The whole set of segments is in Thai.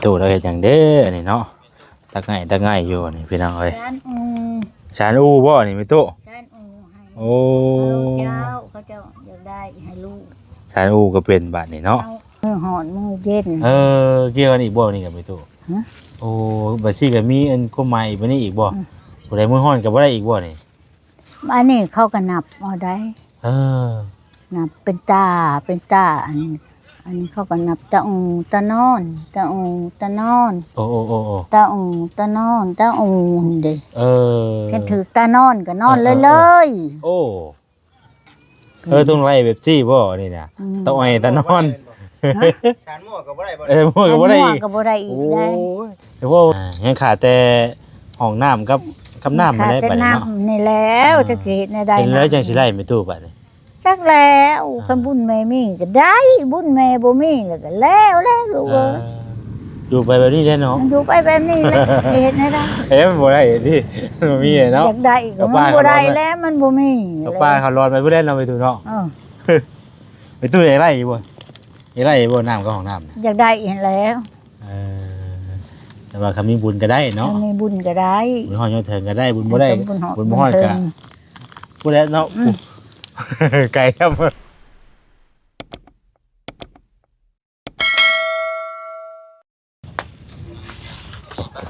ตู้เราเฮ็ดหยังเด้อนี่เนาะตักง่ายอยู่นี่พี่น้องเอ้ยชานอูบ่นี่มีตู้ชานอูให้ โอ้เจ้าเขาเจ้าอยากได้ให้ลูกชานอูก็เป็นบัดนี่เนาะมือหอนมือเย็นเกี่ยวกันอีกบ่นี่กับมีตู้โอ้บัดซี่ก็มีอันก็ใหม่บัดนี้อีกบ่ผู้ใดมือฮ้อนก็บ่ได้อีกบ่นี่อันนี้เขาก็นับเอาได้นับเป็นตาอันนี้เขาก็นับตาอูตานอนตาอูตานอนโอ้ตาอูตานอนตาอูเด้กันถือตานอนก็นอนเลยโอ้ต้องไล่แบบซี่บ่นี่น่ะตาอ้อยตานอนชานมั่วก็บ่ได้บ่มั่วก็บ่ได้อีกอีกได้แต่ว่ายังขาดแต่ห้องน้ำกับน้ำมาได้บัดนี้เนาะนี่แล้วจะเฮ็ดได้เป็นแล้วจังสิไล่ไม่ตู้บัดนี้จักแล้วคันบุญแม่มีก็ได้บุญแม่บ่มีแล้วลูกเอ้ยอยู่ไปแบบนี้แหละเนาะอยู่ไปแบบนี้แหละเฮ็ดได้มันบ่ได้ที่มันมีเนาะอยากได้ก็มันบ่ได้แล้วมันบ่มีป้าเขาร้อนไปบ่ได้เราไปตู้เนาะไปตู้อยากได้บ่อยากได้บ่น้ำกับห้องน้ำอยากได้เห็นแล้วแต่ว่าคำมีบุญก็ได้เนาะมีบุญก็ได้บุญฮ้อนยอดเถิงก็ได้บุญบ่ได้บุญบ่ฮ้อนก็บ่ได้เนาะไกลครับ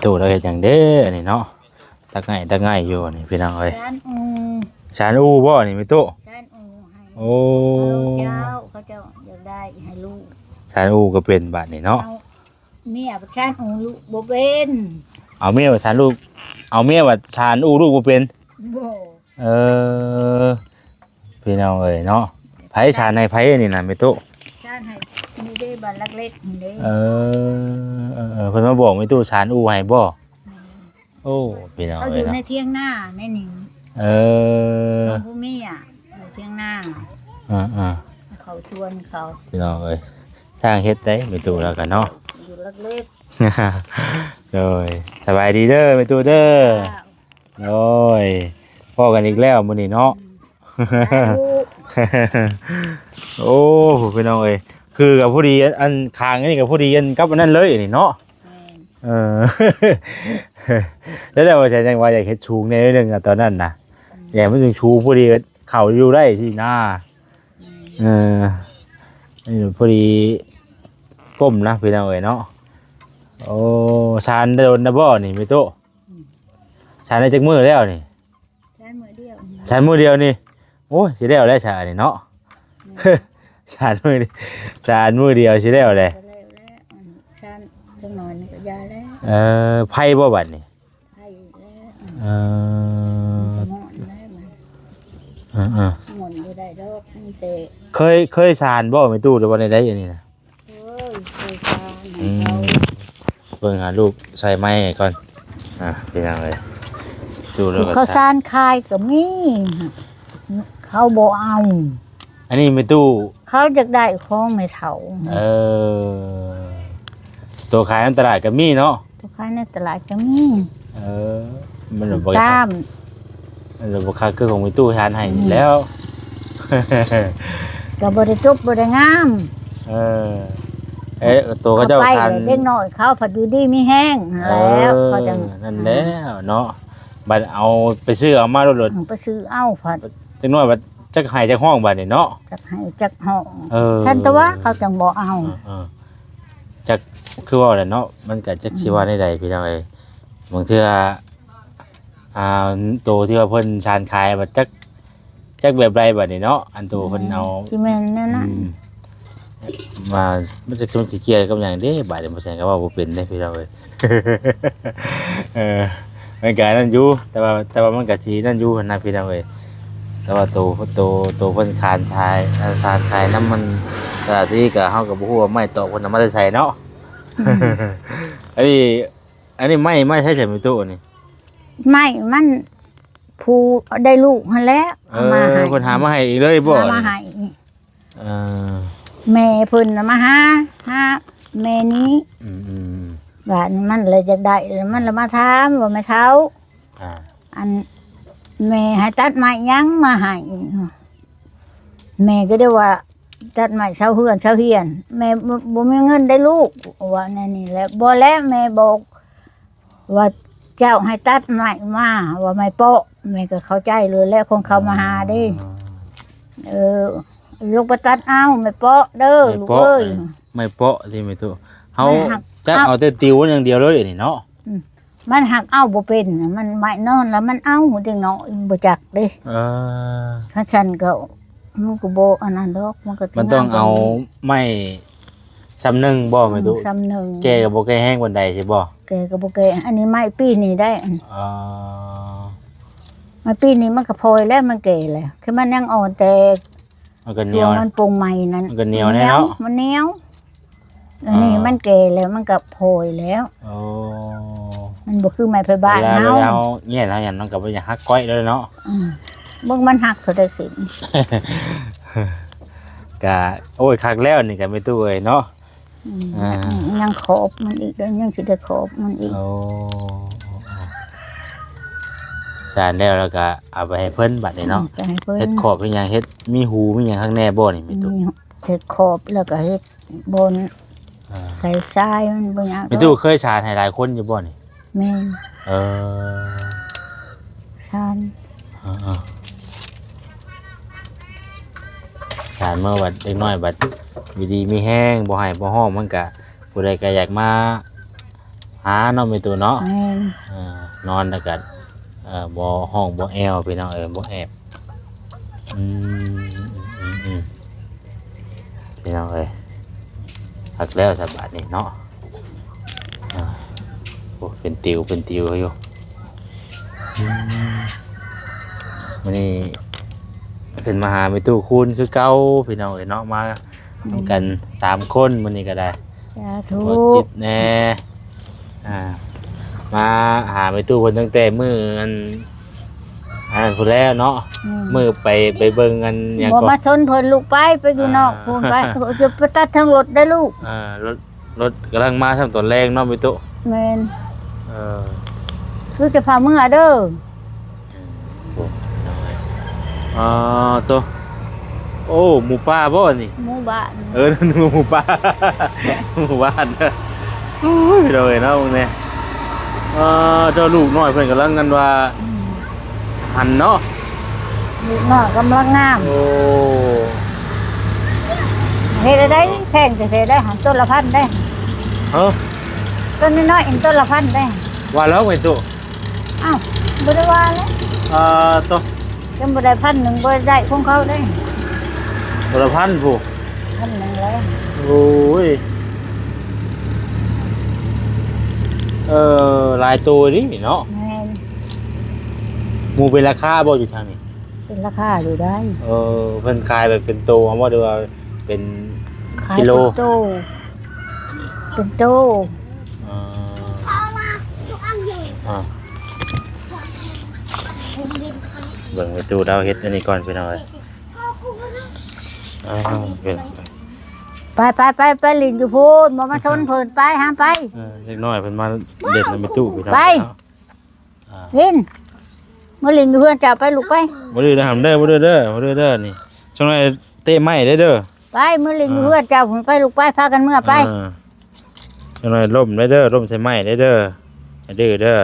ตู้เราเฮ็ดหยังเด้อนี่เนาะตักง่ายอยู่นี่พี่น้องเอ้ยชานอูบ่นี่มีตู้ชานอูให้โอ้เจ้าเขาเจ้าอยากได้ให้ลูกชานอูก็เป็นบัดนี่เนาะเมียว่าชานอูลูกบ่เป็นเอาเมียว่าชานลูกเอาเมียว่าชานอูลูกบ่เป็นบ่พี่น้องเอ้ยเนาะไผชานในไผนี่น่ะมีตู้ชานให้มีได้บ้านเล็กๆนี่เด้เพิ่นมาบอกมีตู้ชานอูให้บ่โอ้พี่น้องเอ้ยเขาอยู่ในเที่ยงหน้าในนี่ผู้เมียอยู่เที่ยงหน้าเขาชวนเขาพี่น้องเอ้ยทางเฮ็ดได้มีตู้แล้วกันเนาะอยู่เล็กโดยสบายดีเด้อมีตู้เด้อโอ้ยพ่อกันอีกแล้วมื้อนี้เนาะโอ้พี่น้องเอ้ยคือกับผู้ดีอันคางนี่กับผู้ดีอันกับอันนั้นเลยนี่เนาะแล้วแต่ว่าใช่จังว่าอยากเฮ็ดชูงในเรื่องตอนนั้นน่ะอยากมันถึงชูผู้ดีเข้าอยู่ได้สินะนี่ผู้ดีก้มนะพี่น้องเอ้ยเนาะโอ้ชานโดนนะบ่นี่มีโตชานได้จักมื้อแล้วนี่ชานมื้อเดียวนี่โอ้ยสิแล้วชานนี่เนาะชานมื้อเดียวสิแล้วเลยชานจังหน่อยนี่ก็ยาแล้วไผบ่บัดนี่ไผแล้วหมอนได้มันหมอนบ่ได้ดอกนี่แต่เคยชานบ่มีตู้หรือว่าได้อันนี้นะเคยชานเบิ่งหาลูกใส่ไม้ก่อนพี่น้องเอ้ยตู้แล้วก็เขาชานคายก็มีเขาบ่เอาอันนี้มีตู้เขาอยากได้ของไม่เฒ่าตัวขายในตลาดก็มีเนาะตัวขายในตลาดก็มีมันบ่ตามมันบ่คักคือของมีตู้ชานให้แล้วก็บ่ได้จบบ่ได้งามตัวเขาเจ้าทานเด็กน้อยเขาผัดอยู่ดีมีแห้งแล้วเขาจังนั่นแล้วเนาะบัดเอาไปซื้อเอามาโลดไปซื้อเอาผัดเด็กน้อยบัดจักให้จักห้องบัดนี่เนาะจักให้จักห้องฉันตัวเขาจังบ่เอาจักคือว่าแหละเนาะมันก็จักสิว่าได้ใดพี่น้องเอ้ยบางเทื่อโตที่ว่าเพิ่นชานขายบัดจักแบบไรบัดนี่เนาะอันโตเพิ่นเอาสิแม่นนั่นน่ะมามันจะต้องสิเกี่ยวกับหยังเด้บาดนี้บ่ใช่ก็ว่าบ่เป็นเด้พี่น้องเอ้ยมันก็นั่นอยู่แต่ว่ามันก็สินั่นอยู่นะพี่น้องเอ้ยแต่ว่าโตเพิ่นคานชายสารขายน้ำมันตลาดที่ก็เฮาก็บ่ฮู้ว่าไม้ตอกเพิ่นเอามาได้ใส่เนาะอันนี้ไม้ใช้ใช้มีตู้นี่ไม่มันผู้ได้ลูกหั่นแหละเอามาให้เพิ่นหามาให้อีกเลยบ่มาให้แม่เพิ่นมาหาแม่นี้ว่ามันเลยจะได้มันละมาถามว่าแม่เฒ่าอันแม่ให้ตัดไม้ยังมาให้แม่ก็ได้ว่า ตัดใหม่เช้าเฮือนเช้าเฮียนแม่บ่มีเงินได้ลูกว่าแน่นี่แหละบ่แล้วแม่บอกว่าเจ้าให้ตัดใหม่มาว่าไม่โปะแม่ก็เข้าใจเลยแล้วคงเข้ามาหาเด้ลูกไปตัดเอาไม่โปะเด้อลูกเอ้ย ไม่เปาะที่ไม่ตู้เฮา ไม่หัก จักเอาแต่ติวอย่างเดียวเลยนี่เนาะ มันหักเอาบ่เป็นมันไม่นอนแล้วมันเอาจังเนาะบ่จักเด้ เออ ถ้าฉันก็มันก็บ่อันนั้นดอกมันก็ มันต้องเอาไม้สำนึงบ่ไม่ตู้ ซ้ำหนึ่ง แกก็บ่แกแห้งปานใดสิบ่ แกก็บ่แกอันนี้ไม้ปีนี้ได้ อ๋อ ไม้ปีนี้มันก็พลอยแล้วมันแก่แล้วคือมันยังอ่อนแต่ มันก็เหนี ส่ ยว วน นะ มันปรุงใหม่นั้น มันก็เหนียวแน่เนาะ มันเหนียวอันนี้มันแก่แล้วมันก็พลอยแล้ว โอ้ มันบ่คือไม้ไผบ้าน เวลา เฮา เฮาเงี้ยเฮาหยังน้องก็บ่อยากฮักก้อยเลยเนาะ เบิ่งมันหักเท่าใดสิ ก็โอ้ยคักแล้วนี่ก็ไม่ตู้เอ้ยเนาะ อ่า ยังขอบมันอีกเด้อยังสิได้ขอบมันอีก โอ้สารแล้วก็เอาไปให้เพิ่นบัดนี้เนาะ จะให้เพิ่ เฮ็ น ดขอบเป็นหยังเฮ็ดมีหูมีหยังข้างแน่บ่นี่ไม่ตู้ มีเฮ็ดขอบแล้วก็เฮ็ดบนใส่ทรายมันบ่ยาก ไม่ตู้เคยสารให้หลายคนอยู่บ่นี่ แม่น เออ ซาน สารเมื่อบัดเด็กน้อยบัดอยู่ดีมีแห้งบ่ให้บ่ฮ้องมันก็ผู้ใดก็อยากมาหาเนาะไม่ตู้เนาะ แม่น นอนแล้วก็บ่ห้องบ่แอวพี่น้องบ่แอบพี่น้องพักแล้วสบายนี่เนาะโอ้เป็นติวอยู่วันนี้ขึ้นมาหาไปตู้คูณคือเก่าพี่น้องเนาะมาทำกัน3คนวันนี้ก็ได้ สาธุ บ่จิตแน่มาหาไปตู้คนตั้งแต่มื้ออันพูดแล้วเนาะมื้อไปเบิ่งกันหยัง บ่ ก็ มาชนเพิ่นลูกไปอยู่นอกพูนไปจะไปตัดทั้งรถได้ลูก รถกำลังมาทำตอนแรกเนาะไปตู้ แม่น เออ ซื้อจะพามื้อเด้อ โอ้ตัวโอ้หมูป่าบ่นี่ หมู่บ้าน นั่นหมูป่าหมู่บ้านโอ้ยเราเนาะพวกนี้เจ้าลูกน้อยเพิ่นกำลังกันว่าหันเนาะ ลูกน้อยกำลังงาม โอ้ เฮ็ดได้แพงแต่เฮ็ดได้หันต้นละพันได้ เอ้า ต้นน้อยๆเองต้นละพันได้ ว่าแล้วไงตู้ อ้าวบ่ได้ว่าแล้ว ตัว จังบ่ได้พันหนึ่งบ่ได้ของเขาได้ บุรพันธ์ผู้ พันหนึ่งแล้ว โอ้ยลายตัวดิเนาะ แม่น หมูเป็นราคาบ่อยู่ทางนี้ เป็นราคาอยู่ได้ เพิ่นขายแบบเป็นโตเอาว่าดูว่าเป็น ขาย กิโล เป็นโตเป็นโต เบิ่งไปตู้ดาวเฮ็ดอันนี้ก่อนไปหน่อยเป็น ไปลินอยู่พูนบ่มาชนเพิ่นไปห้ามไป เล็กน้อยเพิ่นมาเด็ดในตู้ไปทำ ไป เนาะ ลินมาลินอยู่เพื่อนจับไปลูกไป บ่ดื้อนะหำเด้อบ่ดื้อเด้อบ่ดื้อเด้อนี่ช่วงนั้นเตะไม้ได้เด้อ ไปมาลินอยู่เพื่อนจับไปลูกไปพากันเมื่อไป ช่วงนั้นล่มได้เด้อล่มใส่ไม้ได้เด้ออย่าดื้อเด้อ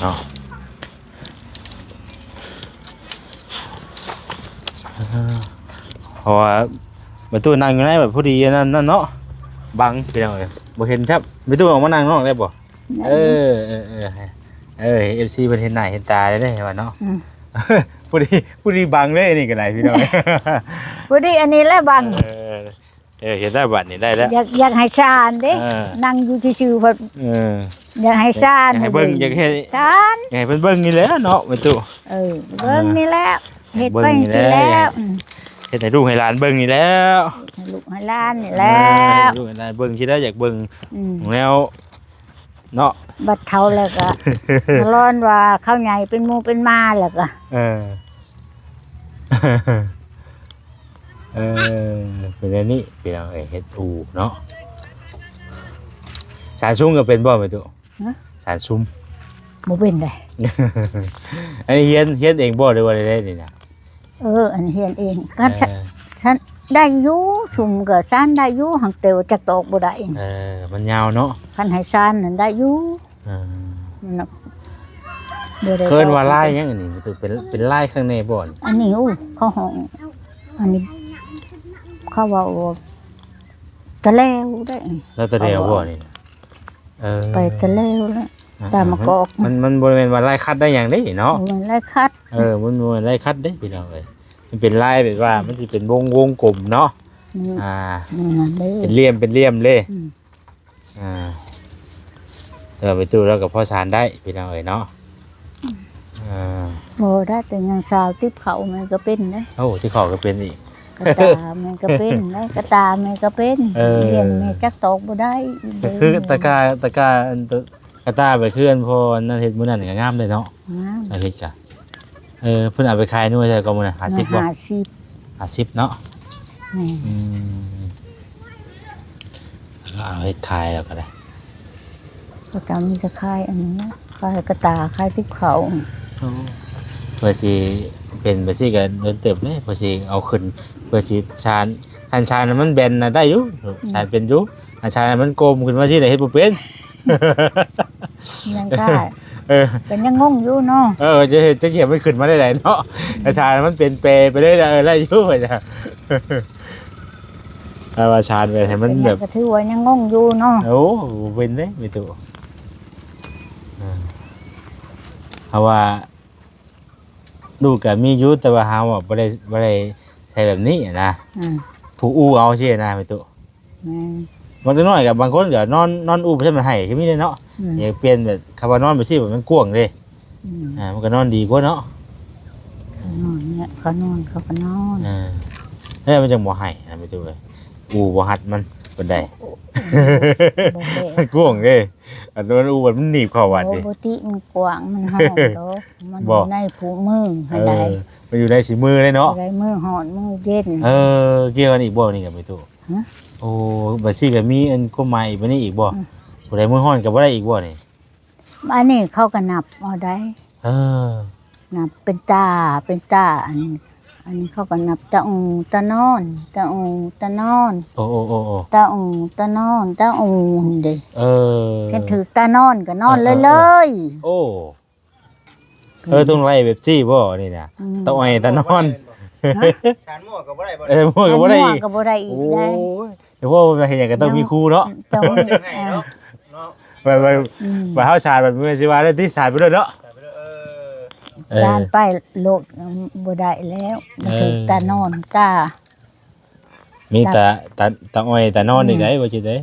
เอาเพราะว่าประตูนั่งอยู่ในแบบพอดีนั่นเนาะบังไปหน่อยบ่เห็นครับประตูออกมานั่งนอกได้บ่FC เพิ่นเห็นหน้าเห็นตาได้เด้ว่าเนาะพอดีบังเลยนี่ก็ได้พี่น้อง พอดีอันนี้แหละบัง เห็นได้บัดนี่ได้แล้ว อยากให้ชานเด้นั่งอยู่ซื่อๆเพิ่นอยากให้ชาน อยากให้เบิ่งอยากให้ ชาน อยากให้เพิ่นเบิ่งนี่แหละเนาะประตู เบิ่งนี่แหละเฮ็ดไปสิแล้ว เฮ็ดให้ลูกให้หลานเบิ่งนี่แล้ว ให้ลูกให้หลานนี่แล้ว ลูกให้หลานเบิ่งสิได้อยากเบิ่งแล้วเนาะ บัดเฒ่าแล้วก็ร้อนว่าข้าวใหญ่เป็นหมูเป็นมาแล้วก็ เป็นอันนี้เป็นเอาเฮ็ดอูเนาะสารซุ่มก็เป็นบ่แม่ตุสารซุ่ม บ่เป็นได้ อันนี้เฮียนเองบ่หรือว่าได้นี่นะ อันเฮียนเองก็ เออ ฉันได้อยู่สุ่มก็ฉันได้อยู่หักเตียวจักตอกบ่ได้ มันยาวเนาะ คันให้ฉันนั่นได้อยู่ เออ มันน่ะบ่ได้ เคินว่าลายยังอันนี้มันเป็นลายข้างในบ่อน อันนี้เขาห้องอันนี้เขาว่าตะแล้วได้ แล้วตะเดียวบ่นี่นะ ไปตะแล้วแล้วตามมากอก มันบริเวณว่าลายคัดได้อย่างนี้เนาะ มันไล่คัด มันบริเวณลายคัดได้พี่น้องเลยมันเป็นลายแบบว่ามันจะเป็นวงกลมเนาะ นั่นเด้ เป็นเหลี่ยมเลยเราไปตู้แล้วกับพ่อสารได้พี่น้องเลยเนาะ บ่ได้แต่ยังสาวติบเขามันก็เป็นนะ โอ้ที่ขอก็เป็นอีก กระตามันก็เป็นนะกระตามันก็เป็นเรียนแม่จักตอกบ่ได้ คือตะกาตาไปเคลื่อนพอนั่นเฮ็ดมื้อนั้นก็งามเลยเนาะ งาม เฮ็ดจ้ะเพิ่นเอาไปขายนู่นใช่ก็มื้อนั้น50บ่ 50เนาะ แม่ แล้วก็เอาให้ขายแล้วก็ได้ กระตามีจะคายอันนี้คายกระตาคายติบเขา เพื่อสิเป็นไปสิก็เดินเติบเลยเพื่อสิเอาขึ้นเพื่อสิชานคันชานมันแบนน่ะได้อยู่ชานเป็นอยู่อันชานมันโกมขึ้นมาสิได้เฮ็ดบ่เป็น ยังกล้าเป็นยังงงอยู่เนาะ จะเขียนมันขึ้นมาได้ไหนเนาะอาชามันเป็นเปไปได้ได้ยุ่งจ้ะอาชาไปให้มันแบบ ก็ถือว่ายังงงอยู่เนาะ โอ้เป็นได้ไม่ถูกเพราะว่าดูกับมียุแต่ว่าเฮาอ่ะบ่ได้ใช้แบบนี้นะผู้อู้เอาใช่นะไม่ถูกบางทีน้อยกับบางคนก็นอนอู้ใช่มันให้ใช่มั้ยเนาะอยากเปลี่ยนแบบคำว่านอนไปสิแบบมันกว้างเลยมันก็นอนดีกว่าเนาะ นอนเนี่ยเขานอนเขาก็นอน มันจังบ่ให้นะไม่ถูกเลยอูบ่หัดมันบ่ได้กว้างเด้อันนั้นอูมันหนีบเข้าวัดดิ ปกติมันกว้างมันห้องดอกมันอยู่ในผูมือให้ได้ มันอยู่ในสีมือเลยเนาะ ได้มือหอนมือเย็น เกี่ยวกันอีกบ่นี่ก็ไม่ถูกโอ้บัดซี่ก็มีอันก็ใหม่บัดนี้อีกบ่บ่ได้มือฮ้อนก็บ่ได้อีกบ่นี่ อันนี้เขาก็นับเอาได้ นับเป็นตาอันนี้เขาก็นับตะองตะนอนตะองตะนอน โอ้ตะองตะนอนตะองเด้กันถือตานอนก็นอนเลย โอ้ต้องไล่แบบซี่บ่นี่น่ะตะอ้อยตะนอน ชานมั่วก็บ่ได้บ่ มั่วก็บ่ได้อีก ก็บ่ได้อีกได้ เดี๋ยวพวกเฮ็ดหยังก็ต้องมีครูเนาะ เจ้า จังไงเนาะเนาะ ไปเฮาชาแบบมื้อสิว่าได้ที่สายไปด้วยเนาะ จานไปโลดบ่ได้แล้วมันถือตานอนตา มีตาอ้อยตานอนอีกได้บ่จิได้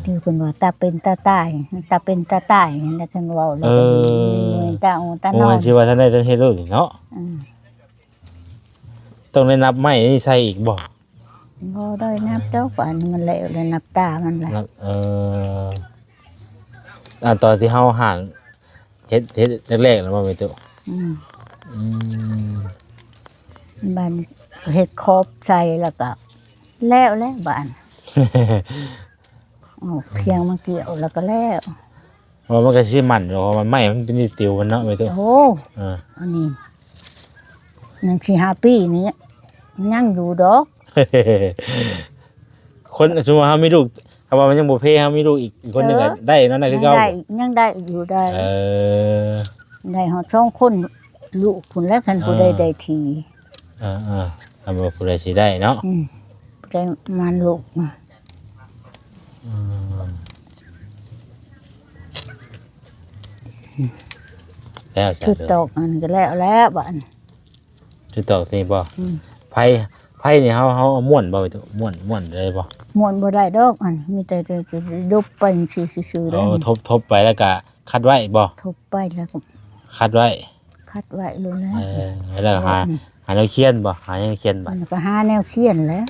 คือเพิ่นว่าตาเป็นตาตายตาเป็นตาตายแล้วเพิ่นเว้าแล้วตาองตานอน สิว่าท่านได้ท่านเฮ็ดโลดนี่เนาะต้องได้นับไม้นี่ใส่อีกบ่ บ่ได้นับดอกว่ามันแล้วเลยนับตามันแหละ ตอนที่เฮาห่างเฮ็ดแรกๆแล้วบ่แม่ตุบ้านเฮ็ดครอบใส่แล้วก็แล้วบ้านเพียงมาเกี่ยวแล้วก็แล้ว ว่ามันก็สิมันเพราะมันไม้มันเป็นติวมันเนาะแม่ตุโอ้อันนี้ยัง4-5 ปีนี้ยังอยู่ดอก คนสมมุติว่าเฮามีลูกคำว่ามันยังบ่เพเฮามีลูกอีกคนนึงก็ได้นั่นน่ะคือเก่ายังได้อยู่ได้ได้เฮา2คนลูกพุ่นแล้วคันผู้ใดได้ทีทำว่าผู้ใดสิได้เนาะผู้ใดมันลูกแล้วชุดตอกอันก็แล้วบัดชุดตอกนี่บ่ไผนี่เฮาม่วนบ่ไปตุม่วนได้บ่ม่วนบ่ได้ดอกอันมีแต่จะดุบไปซื่อๆแล้วทบไปแล้วก็คัดไว้บ่ทบไปแล้วก็คัดไว้เลยนะแล้วหาแนวเขียนบ่หาแนวเขียนบ่มันก็หาแนวเขียนแล้ว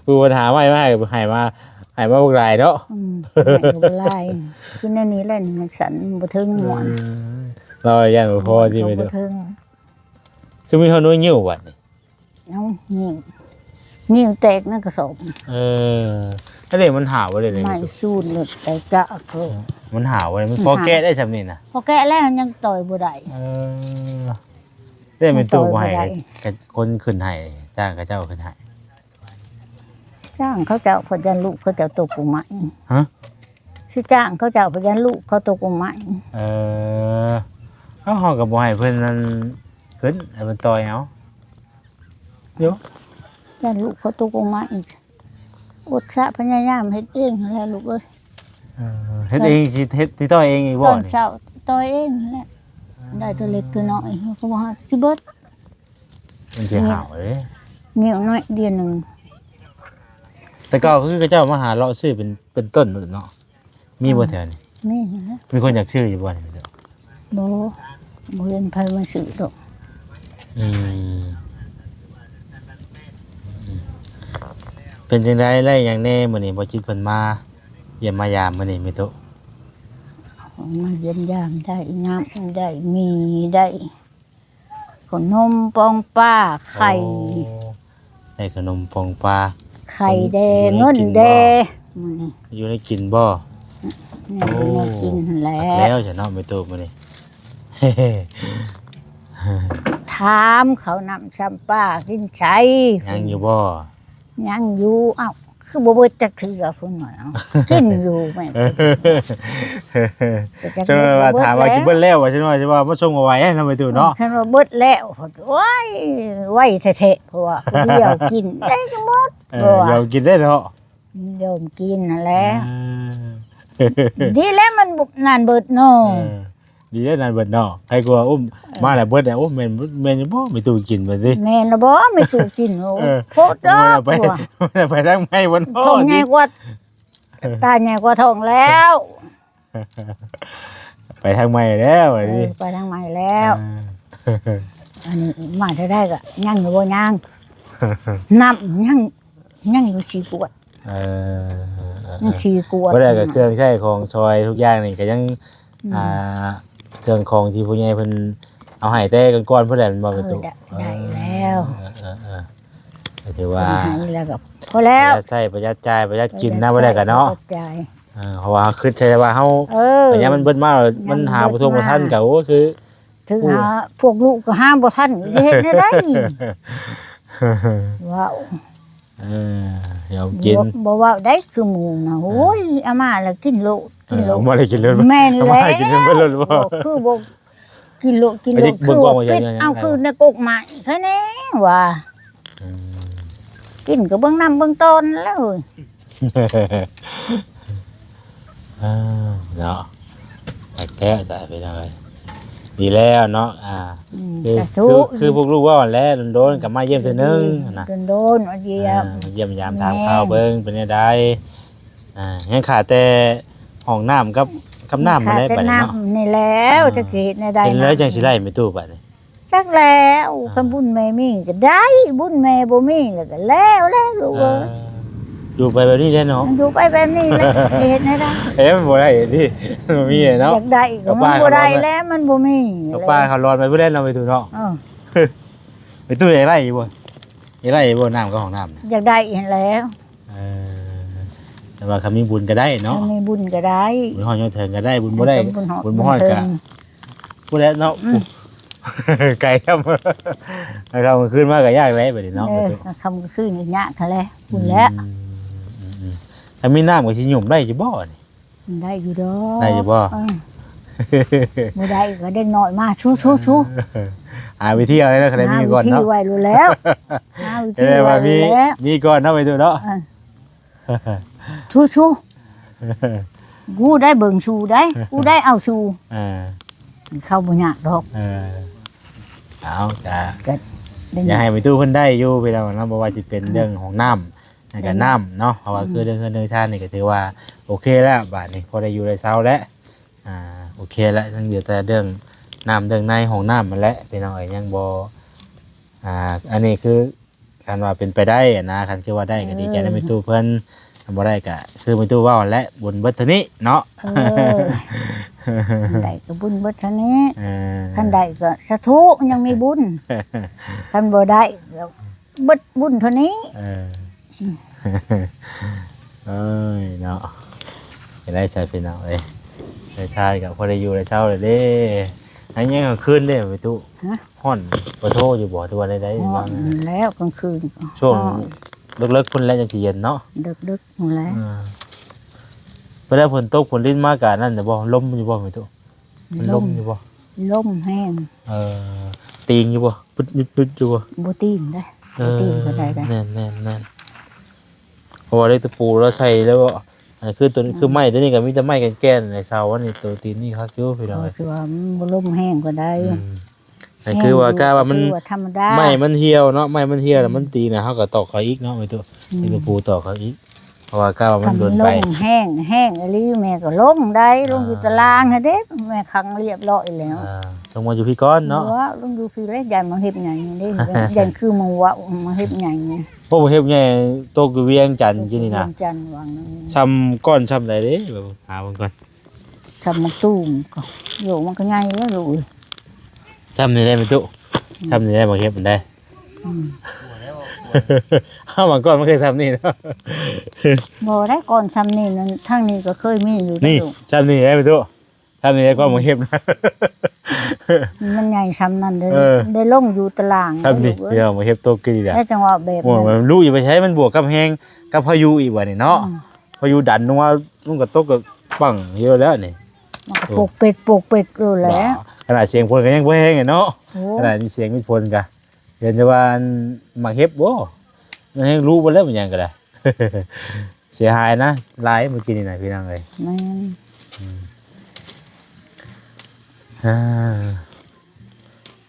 ผู้ปัญหาไม่ให้มาพวกรายเนาะให้บ่ลายคือในนี้แหละมันสั่นบ่ถึงม่วนเราย่านบ่พอที่ไปเด้อคือมีเฮาน้อยยิ้วบัดนี่เอ้านิ้วแตกนั่นก็สอบถ้าเด็กมันหาวบ่ได้เลยไม่สู้เลยแต่จะก็มันหาวบ่ได้มันพอแก้ได้ซำนี่น่ะพอแก้แล้วยังต่อยบ่ได้ ได้เป็นตู้บ่ให้ มันต่อยบ่ได้ กับคนขึ้นให้จ้างกับเจ้าขึ้นให้ จ้างเขาเจ้าพยันลูกเขาเจ้าตกกุไม้ ฮะ สิจ้างเขาเจ้าพยันลูกเขาตกกุไม้ เออเขาห้องกับบ่ให้เพิ่นนั่นขึ้นให้เพิ่นต่อยเอาเดี๋ยว ยันลูกเขาตกกุไม้อดสะพยายามเฮ็ดเองนั่นแหละลูกเอ้ย เฮ็ดเองสิเฮ็ดสิต่อยเองอีก ต บ่ อน นี่ เช้าต่อยเองนั่นแหละได้ตัวเล็กตัวน้อยเขาบอกว่าสิเบิด มันสิหาวเด้ เหนียวน้อยเดียวหนึง แต่เก่าคือเขาเจ้ามาหาเลาะซื้อเป็นต้นหมดเนาะมีบ่แถวนี้ นี่นะ มีคนอยากซื้ออยู่บ่นี่ บ่บ่เห็นไผมาซื้อดอก อืมเป็นจังได๋ไรอย่างแน่มื้อนี้บ่จิตเพิ่นมาเยี่ยมมายามมื้อนี้มีตุ มาเยี่ยมยามได้น้ำได้มีได้ขนมปองป้าไข่ โอ้ได้ขนมปองปลา ไข่แดงเงินแดงมื้อนี้ อยู่ได้กินบ่ เนี่ยเป็นแนวกินนั่นแหละ แล้วจะเนาะมีตุมื้อนี้ ถามเขานำซ้ำป้ากินใช้ ยังอยู่บ่ ยังอยู่เอ้าคือบ่เบิดจักเทื่อพุ่นว่าเนาะกินอยู่แม่ก็จัก จัง เบิด ว่า บ่ ถามว่ากินเบิดแล้วว่าซั่นว่าสิว่ามาส่งเอาไว้ให้นำไปตุเนาะ คันว่าเบิดแล้วโอ้ยไว้แท้ๆเพราะว่าผู้เดียวกินได้จังหมด เดี๋ยวกินได้เนาะ โยมกินนั่นแหละดีแล้วมันบุกนานเบิดเนาะ ดีแล้วนั่นเบิดเนาะใครกลัวอุ้มมาแล้วเบิดเนี่ยโอ้แม่นอยู่บ่มีตู้กินบัดนี้ แม่นละบ่ไม่ถูกกินโอ้โพดดอก ไป ตัว ไปทางไม้บ่เนาะ ท้องใหญ่กว่าตาใหญ่กว่าท้องแล้ว ไปทางไม้แล้วบัดนี้ ไปทางใหม่แล้วอันนี้มาเท่าได้ก็ยังอยู่บ่ยังน้ำยังอยู่4ขวดยัง4ขวด บ่ได้ก็เครื่องใช้ของซอยทุกอย่างนี่ก็ยังเครื่องของที่ผู้ใหญ่เพิ่นเอาให้แต่ก่อนๆเพิ่นแหละมันบ่เป็นตู้ ได้แล้ว ก็ถือว่า ให้แล้วก็พอแล้ว ใช้ประหยัดจ่ายประหยัดกินนะบ่ได้ก็เนาะ ใจ เพราะว่าคือใช่ว่าเฮา อันนี้มันเบิดมามันหาบ่ทั่วบ่ทันก็โอ้คือ ถึงหาพวกลูกก็ห้ามบ่ทันสิเฮ็ดได้ ว้าว เดี๋ยวกิน บ่ว่าได้คือหมูนะโอ้ยอาม่าละกินโลกินโล บ่ได้กินเลย แม่น เอา แล้ มาว ให้กินเบิดเลยบ่ คือบ่กินโลกินโล ไปดิ คือ เบิ่งกล้ ว่า องมาใหญ่ เป็ด ๆ เอาคือในกกไม้แค่นี้ว่ากินก็เบิ่งน้ำเบิ่งต้นแล้วเอ้ย เนาะแท้ใส่ไปเลยดีแล้วเนาะคือพวกลูกว่าวันแล้วโดนกลับมาเยี่ยมเทื่อนึงนะ โดนว่าเยี่ยม เยี่ยมยามถามข่าวเบิ่งเป็นจังไดยังขาดแต่ห้องน้ำกับน้ำมาได้บัดนี้เนาะ นี่แล้วจะเฮ็ดได้ เป็นแล้วจังสิไล่ไม่ตู้บัดนี้ จักแล้วคำบุญแม่มีก็ได้บุญแม่บ่มีแล้วก็แล้วลูกเอ้ย อยู่ไปแบบนี้ได้เนาะ อยู่ไปแบบนี้เลยเฮ็ดได้ มันบ่ได้ดิมันมีเนาะ อยากได้ก็มันบ่ได้แล้วมันบ่มี กับป้าเขารอนไปบ่ได้เราไปตู้เนาะ เออ ไปตู้อยากได้อีบ่อยากได้อีบ่น้ำกับห้องน้ำ อยากได้เห็นแล้ว แต่ว่าคำมีบุญก็ได้เนาะ มีบุญก็ได้ บุญห้อยเถิงก็ได้บุญบ่ได้บุญบ่ห้อยก็บ่ได้เนาะไกลครับนะครับมันขึ้นมาก็ยากเลยบัดนี้เนาะ คำคือนี่ยากทะเลบุญแล้ว ถ้ามีน้ำก็สิหยุ่มได้อยู่บ่นี่ ได้อยู่ดอก ได้อยู่บ่ บ่ได้ก็ได้น้อยมาชูหาวิธีเอาเลยนะคะแนนมีก่อนเนาะ ที่ไว้รู้แล้วหาวิธี เอ้ย ไว้ ว่า รู้แล้ว มีก่อนเนาะไปดูเนาะ ชูกูได้เบิ่งชูได้กูได้เอาชูเข้าบ่ยากดอก เอาจ้ะ ได้ อยากให้ไปตู้เพิ่นได้อยู่ไปแล้วนะบ่ว่าสิเป็นเรื่องของน้ำแล้วก็น้ำเนาะเพราะว่าคือเรื่องชาตินี่ก็ถือว่าโอเคแล้วบาดนี้พอได้อยู่ได้เซาแล้วโอเคแล้วทั้งเหลือแต่เรื่องน้ำเรื่องในของน้ำมันแหละพี่น้องยังบ่อันนี้คือคันว่าเป็นไปได้นะคันคือว่าได้ก็ดีใจได้ไปตู้เพิ่นบ่ได้ก็คือไปตู้ว่าและบุญเบิดเท่านี้เนาะ ได้ก็บุญเบิดเท่านี้คันได้ก็สาธุยังมีบุญคันบ่ได้ก็เบิดบุญเท่านี้ เอ้ยเนาะจะได้ใช้พี่น้องเอ้ยได้ชาติกับพอได้อยู่ได้เช้าเลยเด้ อันนี้กลางคืนได้ไปตู้ ฮะ ฮ้อนบ่โทรอยู่บ่ตัวใดๆ ฮ้อ ว่าน แล้วกลางคืนก็ ช่วง ฮ้อน เลิกๆพุ่นแล้วจะสิเย็นเนาะ ดึกๆนั่นแหละ เวลาฝนตกฝนลิ้นมากกะนั่นน่ะบ่ลมอยู่บ่ไปตู้มันลมอยู่บ่ ลมแห้ง ตีงอยู่บ่ปึ๊ดๆอยู่บ่ บ่ตีนได้บ่ตีนก็ได้ได้ แน่นเพราะว่าได้ตะปูแล้วใส่แล้วก็คือตัวนี้คือไม้ตัวนี้ก็มีแต่ไม้แก่นๆในเสาอันนี้ตัวตีนนี่คักอยู่พี่น้อง ก็คือว่ามันบ่ลมแห้งก็ได้ นั่นคือว่ากล้าว่ามัน คือว่าธรรมดา ไม้มันเหี่ยวเนาะไม้มันเหี่ยวแล้วมันตีนะเฮาก็ตอกเขาอีกเนาะไอ้ตัวไอ้ตะปูตอกเขาอีกเพราะว่ากล้าว่ามันโดน ล ไป งแห้งอีหลีแม่ก็ลงได้ลงอยู่ตารางหั่นเด้แม่ขังเรียบร้อยแล้ว ต้องมาอยู่พี่ก้อนเนาะ ว่าลงอยู่พี่เล็กใหญ่มาเฮ็ดหยังนี่ ใหญ่คือมาว่ามาเฮ็ดหยังนี่ พวกเฮ็ดใหญ่ตกอยู่เวียงจันทน์จินี่นะ เวียงจันทน์วางนึง ซ้ำก้อนซ้ำใดเด้แบบหาเบิ่งก่อน ทำมักตุ้มก็โยมันก็ใหญ่แล้วลูก ซ้ำนี่ได้มั้ยตุซ้ำนี่ได้บ่เฮ็ดมันได้ อืม เฮาบางก้อนมันเคยซ้ำนี่เนาะ บ่ได้ก่อนซ้ำนี่นั่นทางนี้ก็เคยมีอยู่ นี่ ลูก ซ้ำนี่ได้มั้ยตุซ้ำนี่ได้ก้อนบ่เฮ็ดนะ มันใหญ่ซ้ำนั่นได้ลงอยู่ตาราง ซ้ำนี่เดี๋ยวบ่เฮ็ดตกกี่ล่ะ ได้จังหวะแบบ โอ้มันรู้อยู่ไปใช้มันบวกกับแฮงกับพายุอีกว่านี่เนาะพายุดันลงมามันก็ตกก็ปังเยอะแล้วนี่ มันก็ปกเปกรู้แหล้ว ขนาดเสียงพลก็ยังบ่แฮงเนาะ โอ้ ขนาดมีเสียงมีพลก็เดี๋ยวจะว่ามักเฮ็บบ่มันแฮงรู้บ่แล้วมันหยังก็ได้ เสียหายนะหลายเมื่อกี้นี่นะพี่น้องเอ้ย แม่น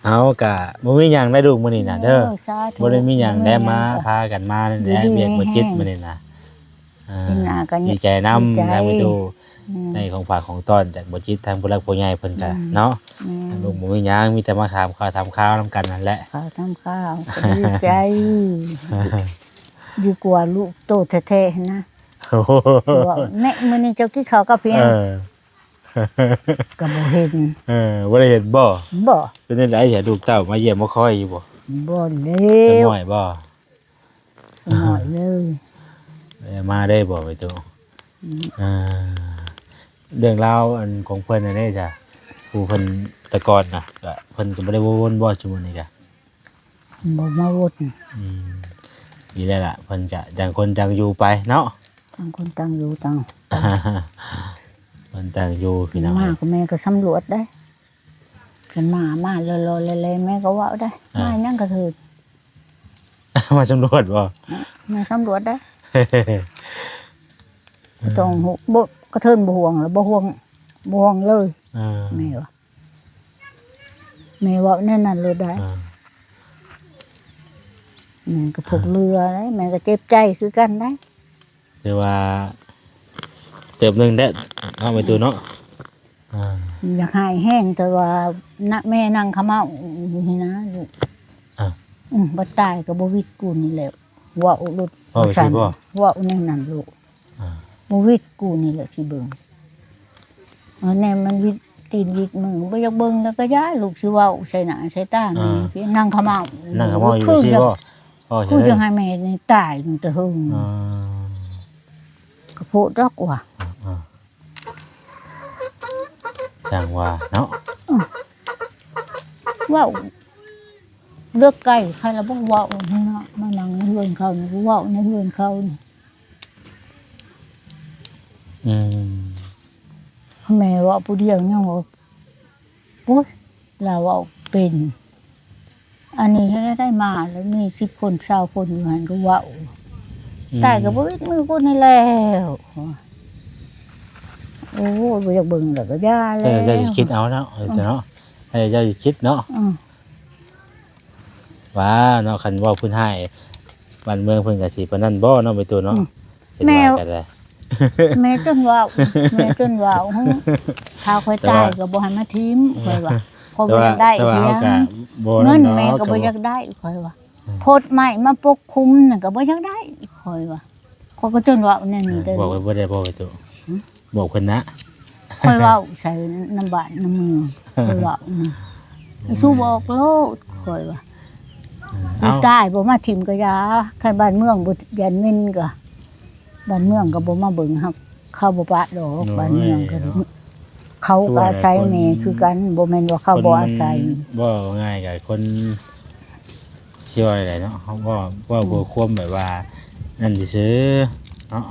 เอากะบ่มีหยังได้ดูมื้อนี้น่ะเด้อ สาธุ บ่ได้มีหยังได้มาพากันมานั่นแหละเบียกบ่จิตมื้อนี้น่ะ กินหน้าก็ ดีใจนำ ดีใจ ได้ไปดู อืม ในของฝากของต้อนจากบ่จิตทางผู้หลักผู้ใหญ่เพิ่นก็เนาะ แม่น ลูกบ่มีหยังมีแต่มาถามข่าวทำข้าวนํกันนั่นแหละ ข้าวทำข้าวก็ดีใจ ดีกว่าลูกโตแท้ๆนะ โอ้โห สิว่าแม่มื้อนี้เจ้ากินข้าวกับเพียงก็บ่เห็น บ่ได้เห็นบ่ บ่ เป็นจังได๋ลูกเต้ามาเยี่ยมมาคอยอยู่บ่ บ่เล จัง ว น้อยบ่ สมอยเลย มาได้บ่ไปตัวเรื่องราวอันของเพิ่นน่ะเด้จ้ะผู้เพิ่นแตะกอนน่ะก็เพิ่นก็บ่ได้วนบ่ซุมื้อนี้ก็ บ่มาวน ดีแล้วล่ะเพิ่นจะจังคนจังอยู่ไปเนาะ ต่างคนต่างอยู่ต่าง เพิ่นจังอยู่พี่น้อง มาก็แม่ก็สำรวจได้กันมาเลอๆเลยๆแม่ก็เว้าได้มาหยังก็ถือ มาสำรวจบ่ แม่สำรวจได้บ่ต้องบ่กระเทินบ่ห่วงแล้วบ่ห่วงเลย แม่ว่าแม่เว้าแน่นั่นเลยได้แม่ก็พกเรือได้แม่ก็เจ็บใจคือกันได้ แต่ว่าเติบหนึงได้เนาะไปตัวเนาะ อยากหายแห้งแต่ว่านะแม่นั่งขะเมาอยู่นี่นะลูกบ่ตายก็บ่วิตกูนี่แหละเว้าลุด พ่อไปสิบ่ เว้าแน่นั่นลูกบ่วิตกูนี่แหละสิเบิ่งแน่มันวิตตีนวิตมึงบ่อยากเบิ่งแล้วก็ย้ายลูกสิเว้าใส่หน้าใส่ตานี่พี่นั่งขะเมา นั่งกับพ่ออยู่ไปสิบ่พ่อใช่ คือ เด้ จะ อ ให้แม่นี่ตายตั้งแต่หึงก็โพดดอกว่า จังว่าเนาะ เว้าเลือกไก่ใครละบ่เว้านี่นะมานั่งในเฮือนเขานี่เว้าในเฮือนเขานี่ แม่เว่าผู้เดียวยังว่าโอ๊ยเราเว่าเป็น อันนี้ได้มาแล้วมี10 คน20 คนอยู่หันก็เว้าตายก็บ่วิดมือคนนี่แล้วโอ้ยบ่อยากเบิ่งแล้วก็ย่าแล้ แต่ ว เจ้าสิคิดเอาเนาะเนาะให้เจ้าสิคิดเนาะ ว่าเนาะคันเว้าเพิ่นให้บ้านเมืองเพิ่นก็สิปานนั้นบ่เนาะไปตัวเนาะเป็นว่ากันได้ แม่จนเว้าถ้าค่อยตายก็บ่ให้มาทิ่มค่อยว่าพอบ่อยากได้ แต่ว่า เพีย เฮาง ก็บ่ เงิ นั่น น เนาะ แม่ก็บ่อยากได้ค่อยว่าโพดใหม่มาปกคุมน่ะก็บ่อยากได้ค่อยว่าข้อยก็จนว่าแน่นี่เด้อ บอกไว้บ่ได้บอกไปตัวบอกเพิ่นนะ ค่อยเว้าใส่น้ำบาดน้ำมือค่อยเว้าสู้บอกโลดค่อยว่า เอ้า ตายบ่มาทิ่มก็ยาคันบ้านเมืองบ่ยันมินก็บ้านเมืองก็บ่มาเบิ่งครับเข้าบ่ปะดอกบ้านเมืองก็ เขาก็อาศัยแม่คือกันบ่แม่นว่าเขาบ่อาศัย บ่ง่ายกับคนชื่อว่าอะไรเนาะเขาบ่ควมแบบว่านั่นซื่อเนาะ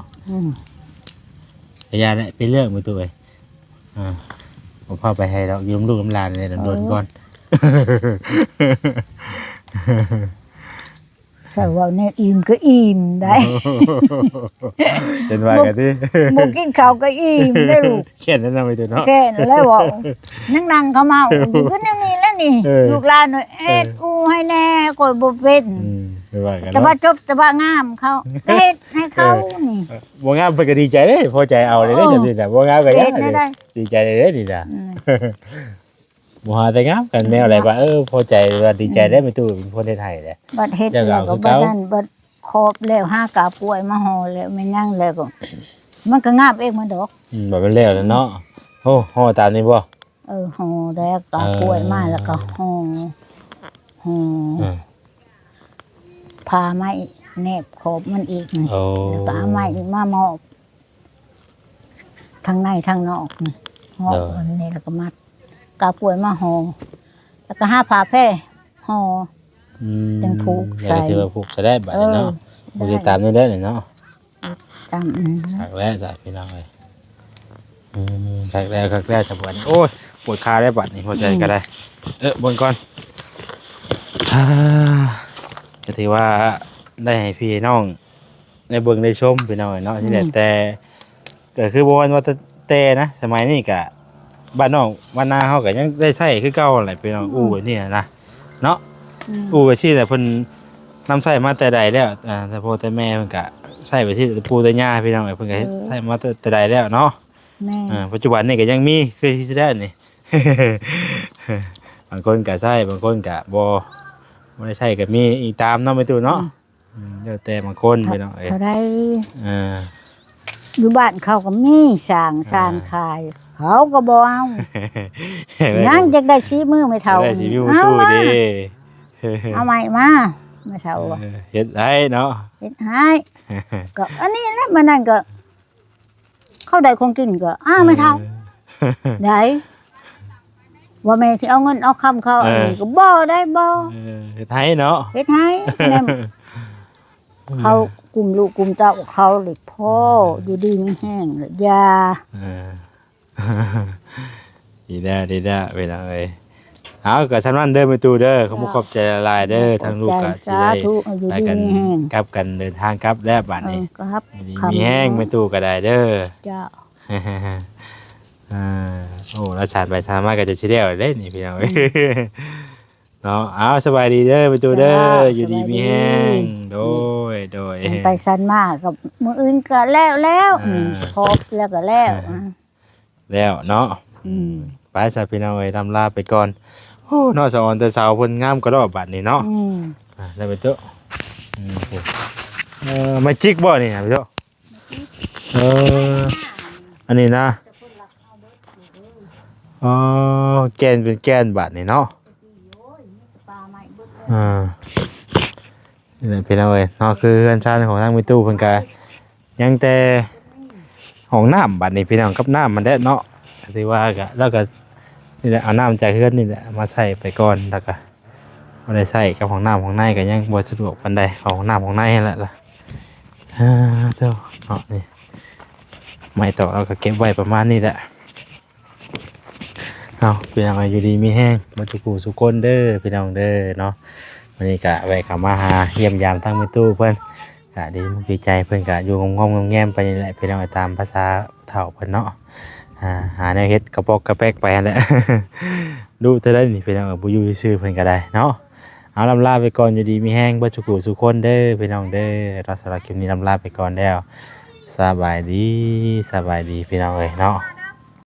พยาได้ไปเลือกมือตัวเองผมพาไปให้เรายืมลูกน้ำลานเลยโดนก่อน ใส่ว่าแนวอิ่มก็อิ่มได้ เป็นว่ากันที่ บ่กินข้าวก็อิ่มได้ลูก เขียนนั่นเอาไปตัวเนาะ แค่นั้นแหล้วบอกนั่งเขามาก็แนวนี้แล้วนี่ลูกหลานเอ็ดอูให้แน่ก็บ่เป็น เป็นว่ากัน แต่ว่าจบแต่ว่างามเขาเฮ็ดให้เขานี่ บ่งามเพิ่นก็ดีใจเด้พอใจเอาเลยเด้จังซี่น่ะบ่งามก็ยังดีใจเลยเด้นี่น่ะบ่หาแต่งามกันแนวอะไรว่าพอใจว่าดีใจได้ไปตู้เป็นคนไทยแหละ บัดเฮ็ดแล้วก็บัดนั้นบัดครบแล้วหากาบกล้วยมาห่อแล้วไม่นั่งแล้วก็มันก็งามเองมันดอก บ่เป็นแล้วเนาะโอ้ห่อตามนี้บ่ ห่อแล้วกาบกล้วยมาแล้วก็ห่อพาไม้แนบขอบมันอีกนี่ โอ้ แล้วก็เอาไม้มามอบทั้งในทั้งนอกนี่ห่ออันนี้แล้วก็มัดกาบกล้วยมาห่อแล้วก็หาผ้าแพร่ห่อ จังผูกใส่ ถือว่าผูกใส่ได้บัดนี้เนาะผูกได้ตามนี้ได้เนาะ ตาม ฉากแรกจ้ะพี่น้องเลยฉากแรกฉากบัดนี้โอ้ยปวดขาได้บัดนี้พอใจก็ได้บนก่อนก็ถือว่าได้ให้พี่น้องในเบิ่งได้ชมพี่น้องเนาะที่แต่ก็คือบ่ว่าแต่นะสมัยนี้ก็บ้านนอกบ้านนาเฮาก็ยังได้ใช้คือเก่าแหละพี่น้องอู้นี่นะเนาะอู้ไปที่แต่เพิ่นนำใช้มาแต่ใดแล้วแต่พ่อแต่แม่เพิ่นก็ใช้ไปที่ปู่แต่ย่าพี่น้องเพิ่นก็ใช้มาแต่ใดแล้วเนาะ แม่ ปัจจุบันนี่ก็ยังมีคือที่ได้นี่ บางคนก็ใช้บางคนก็บ่ได้ใช้ก็มีอีกตามเนาะไปตู้เนาะแล้วแต่บางคนพี่น้องเอ้ย เท่าไร อ่า อยู่บ้านเขาก็มีสร้างขาย เขาก็บ่เอายังจักได้ชี้มือไม่เท่า ได้สิวิว เอา ตู้ มา ดิ เอาใหม่มาไม่เท่าอะ เฮ็ดได้เนาะ เฮ็ดให้ก็อันนี้แหละมันนั่นก็ เขาได้คงกินก็ไม่เท่าได้ว่าแม่สิเอาเงินเอาคำเขาอันนี้ก็บ่ได้บ่ เฮ็ดให้เนาะ เฮ็ดให้แน่เขากลุ่มลูกกลุ่มเต้าเขาเลยพ่ออยู่ดีไม่แห้งเลยยา ดีได้เวลาเอ้ยเอาก็สำนั้นเด้อไปตู้เด้อขอบใจละลายเด้อทางลูกก็สิ สา ได้ ธุอยู่ ไป ดี กัน ไม่แห้ง กลับกันเดินทางกลับแล้วบัดนี้ ครับ มีแห้งไปตู้ก็ได้เด้อ เจ้า โอ้ราชาญไปทางมาก็จะชิเดียวเด้นี่พี่น้องเอ้ยเนาะเอาสบายดีเด้อไปตู้เด้ออยู่ดีมีแห้งโดย ไปสันมากกับมืออื่นก็แล้วพบแล้วก็แล้ว แล้วเนาะไปซะพี่น้องเอ้ยลำลาไปก่อนโอ้เนาะสะออนแต่สาวเพิ่นงามก็รอบบัดนี้เนาะแล้วไปตู้มาจิกบ่นี่ครับพี่ตู้อันนี้นะอ๋อแกนเป็นแกนบาทนี่เนาะนี่แหละพี่น้องเอ้ยเนาะคือเรือนชานของทางมิตู้เพิ่นก็ยังแต่ห้องน้ำบัดนี้พี่น้องกับน้ำมันได้เนาะที่ว่าก็แล้วก็นี่แหละเอาน้ำจากเฮือนนี่แหละมาใส่ไปก่อนแล้วก็บ่ได้ใส่กับห้องน้ำของในก็ยังบ่สะดวกปานใดของน้ำของในนั่นแหละล่ะเด้อเนาะนี่ไม่ต่อเราก็เก็บไว้ประมาณนี้แหละเอาพี่น้องอยู่ดีมีแห้งมาจุกูสุกคนเด้อพี่น้องเด้อเนาะวันนี้ก็ไปเข้ามาหาเยี่ยมยามทั้งมิตู้เพิ่นก็ดีมุกดีใจเพิ่นก็อยู่งงๆแง้มๆไปนี่แหละพี่น้องตามภาษาเฒ่าเพิ่นเนาะหาแนวเฮ็ดกระปอกกระแปกไปนั่นแหละ ดูเท่าได้นี่พี่น้องบ่อยู่ซื่อเพิ่นก็ได้เนาะเอาลำลาไปก่อนอยู่ดีมีแห้งบ่จุกูสุกคนเด้อพี่น้องเด้อเราสำหรับคลิปนี้ลำลาไปก่อนแล้วสบายดีพี่น้องเอ้ยเนาะ